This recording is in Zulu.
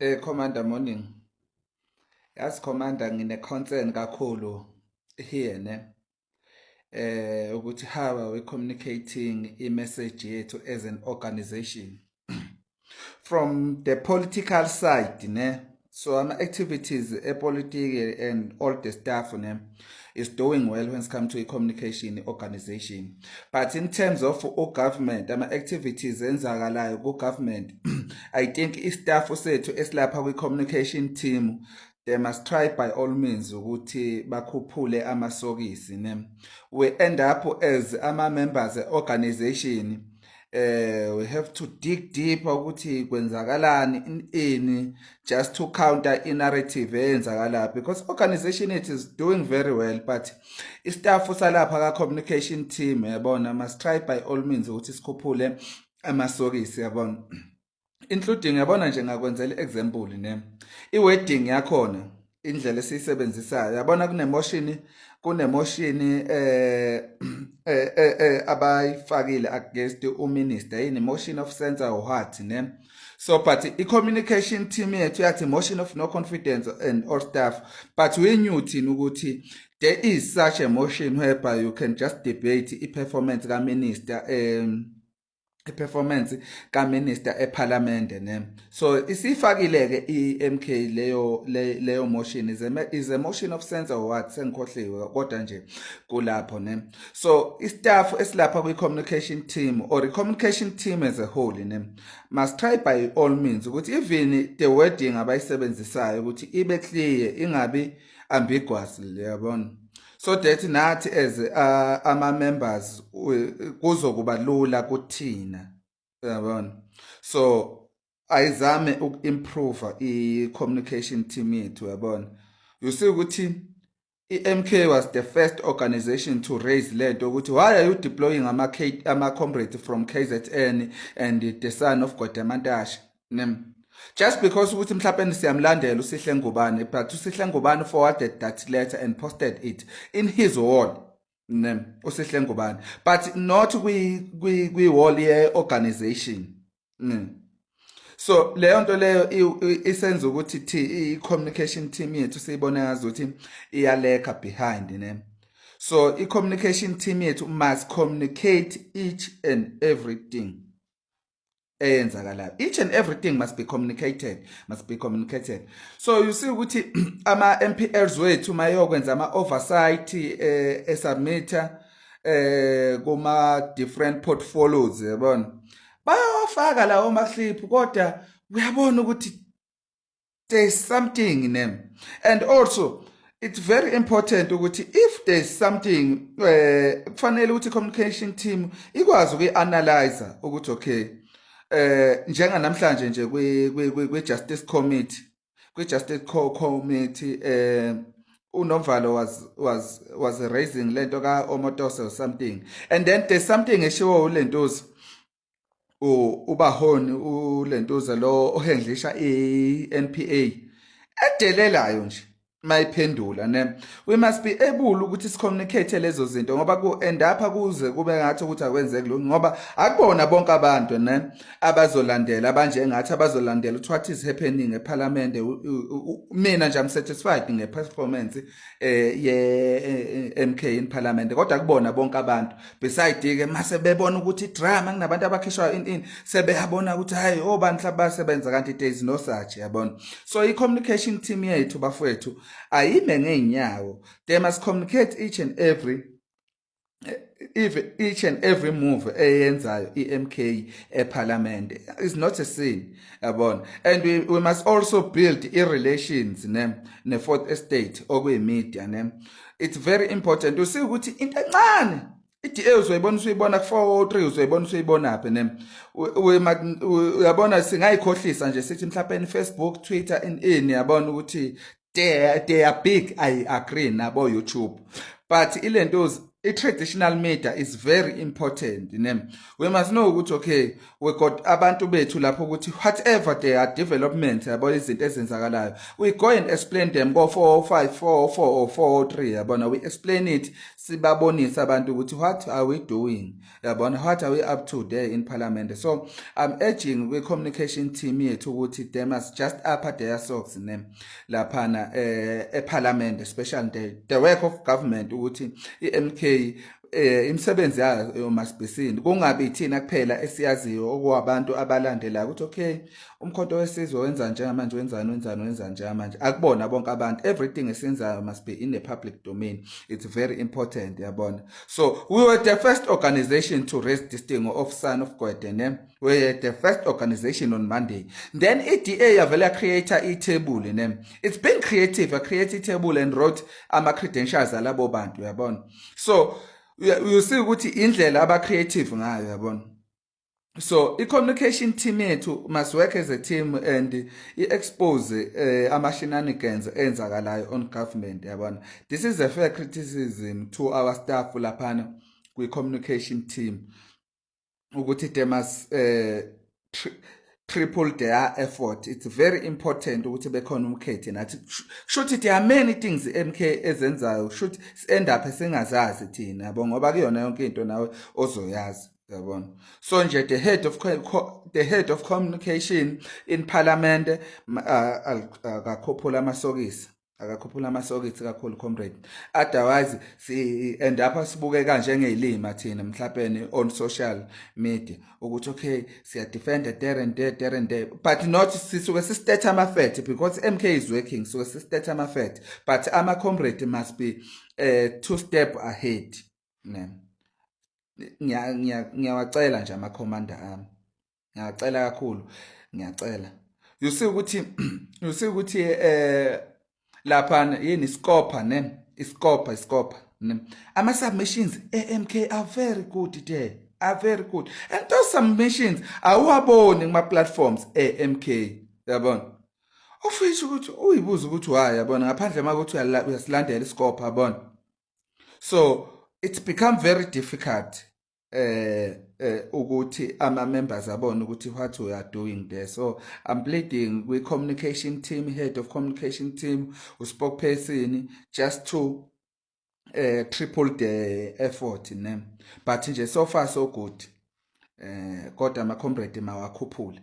Commander morning. Yazi Commander ngine concern kakhulu here ne. Ukuthi how are we communicating i-message yethu as an organization from the political side ne. So our activities politics and all the stuff ne is doing well when it comes to a communication organization. But in terms of government, our activities enzakalayo ku-government, I think i-staff sethu esilapha kwi-communication team, they must try by all means ukuthi bakhuphule amasokisi ne. We end up as ama-members organization, we have to dig deep ukuthi kwenzakalani in just to counter i-narrative eyenzakalayo, because organization it is doing very well, but istaff salapha ka-communication team yabona must try by all means ukuthi sikhuphule amasokisi yabona, including yabona nje ngakwenzela example ne i-wording yakhona indlela esiyisebenzisayo yabona kunemotion abayifakile against uminister yini motion of censure or what ne. So but i-communication team yethu yathi motion of no confidence and all stuff, but we knew thina ukuthi there is such a motion whereby you can just debate i-performance ka-minister eParliament ne. So isifakile-ke i-MK leyo motion is a motion of censure or what sengikhohliwe kodwa nje kulapho ne. So istaff esilapha kwi-communication team or i-communication team as a whole ne must try by all means ukuthi even the wording abayisebenzisayo ukuthi ibe clear, ingabi ambiguous yabona, so that nathi as ama-members kuzokuba lula kuthina yabona. So ayizame uku-improve i-communication team yethu yabona. You see ukuthi i-MK was the first organization to raise lento ukuthi why are you deploying ama-comrades from KZN and the son of Godamantashe ne. Just because ukuthi mhlawumbe siyamlandela uSihle Ngubane, but uSihle Ngubane forwarded that letter and posted it in his wall ne uSihle Ngubane, but not kwi-wall ye-organization ne. So leyo nto leyo isenza ukuthi i-communication team yethu siyibone ngazi ukuthi iyaleka behind ne. So i-communication team yethu must communicate each and everything eyenzakalayo. Each and everything must be communicated. So you see ukuthi ama-MPLs wethu mayokwenza ama-oversight esubmita kuma different portfolios yabona, bayawafaka lawo mahliphu kodwa uyabona ukuthi there's something in them. And also it's very important ukuthi if there's something kufanele ukuthi communication team ikwazi ukuyi-analyze ukuthi okay, njenga namhlanje nje kwi-Justice Committee, uNomvalo was raising lento ka-Omotoso or something, and then there's something eshiwo uLentuza ubahoni uLentuza lo ohendlisha i-NPA edelelayo nje mayiphendula ne. We must be able ukuthi sicommunicate lezo zinto ngoba ku-end up kuze kube ngathi ukuthi akwenzeki lokho ngoba akubona bonke abantu ne abazolandela abanjengathi abazolandela what is happening eParliament. Mina nje I'm satisfied nge-performance ye-MK in Parliament, kodwa kubona bonke abantu beside-ke mase bebona ukuthi drama kunabantu abakhishwayo in sebeyabona ukuthi hayi obani basebenza kanti there is no such yabona. So i-communication team yethu bafowethu ayime ngeenyawo, they must communicate each and every move eyenzayo i-MK eParliament. It's not a sin yabona. And we must also build relations ne fourth estate okuyi-media ne. It's very important. You see ukuthi into encane i-DA uzoyibona ku-403 uzoyibonaphi ne. Uyabona singayikhohlisa nje sithi mhlawumbe Facebook, Twitter in yabona ukuthi they are big, I agree nabo YouTube, but ilentos i-traditional media is very important. We must know ukuthi okay, we got abantu bethu lapho ukuthi whatever they are development yabona izinto ezenzakalayo, we go and explain them go 405 404 or 403 yabona, we explain it, sibabonisa abantu ukuthi what are we doing yabona, what are we up to there in parliament. So I'm urging we communication team yethu ukuthi they must just upper their socks laphana parliament, especially the work of government, ukuthi i-MK imisebenzi yayo must be seen, kungabi thina kuphela esiyaziyo okwabantu abalandelayo ukuthi okay, umkhonto wesizwe wenza njengamanje, wenza njengamanje, akubona bonke abantu. Everything esenzayo must be in the public domain. It's very important yabona. So we were the first organization to raise this thing of Son of God, we were the first organization on Monday. Then EDA yavela create a table, it's been creative, I created a table and wrote ama-credentials alabo bantu yabona. So you see ukuthi indlela aba creative ngayo yabona. So i-communication team yethu must work as a team and i-expose ama-shenanigans enzakalayo on government yabona. This is a fair criticism to our staff laphana kwi-communication team ukuthi they must triple their effort. It's very important ukuthi be-communicate nathi. Should there are many things MK ezenzayo, should end up singazazi thina yabo, ngoba kuyona yonke into nawe ozoyazi yabona. So nje the head of communication in parliament akakhuphula amasokisi kakhulu comrade, otherwise si end up sibukeka njengezilima thina mhlawumbe on social media ukuthi okay siya defend there and there, but not sisuke sistate ama-fact, because MK is working, so sistate ama-fact, but ama comrade must be 2 step ahead. Ngiyawacela nje ama-commander ami, ngiyacela kakhulu, ngiyacela. You see ukuthi laphana yini iscopa ama-submissions MK are very good there, are very good, and those submissions awuwaboni kuma-platforms MK yabona, ofisho ukuthi uyibuza ukuthi why yabona, ngaphandle makuthi uyasilandela iscopa yabona. So it's become very difficult ukuthi ama-members abone ukuthi what we are doing there. So I'm pleading with communication team, head of communication team, spokesperson, just to triple the effort in them. But nje so far so good. Kodwa ama-comrade mawakhuphule.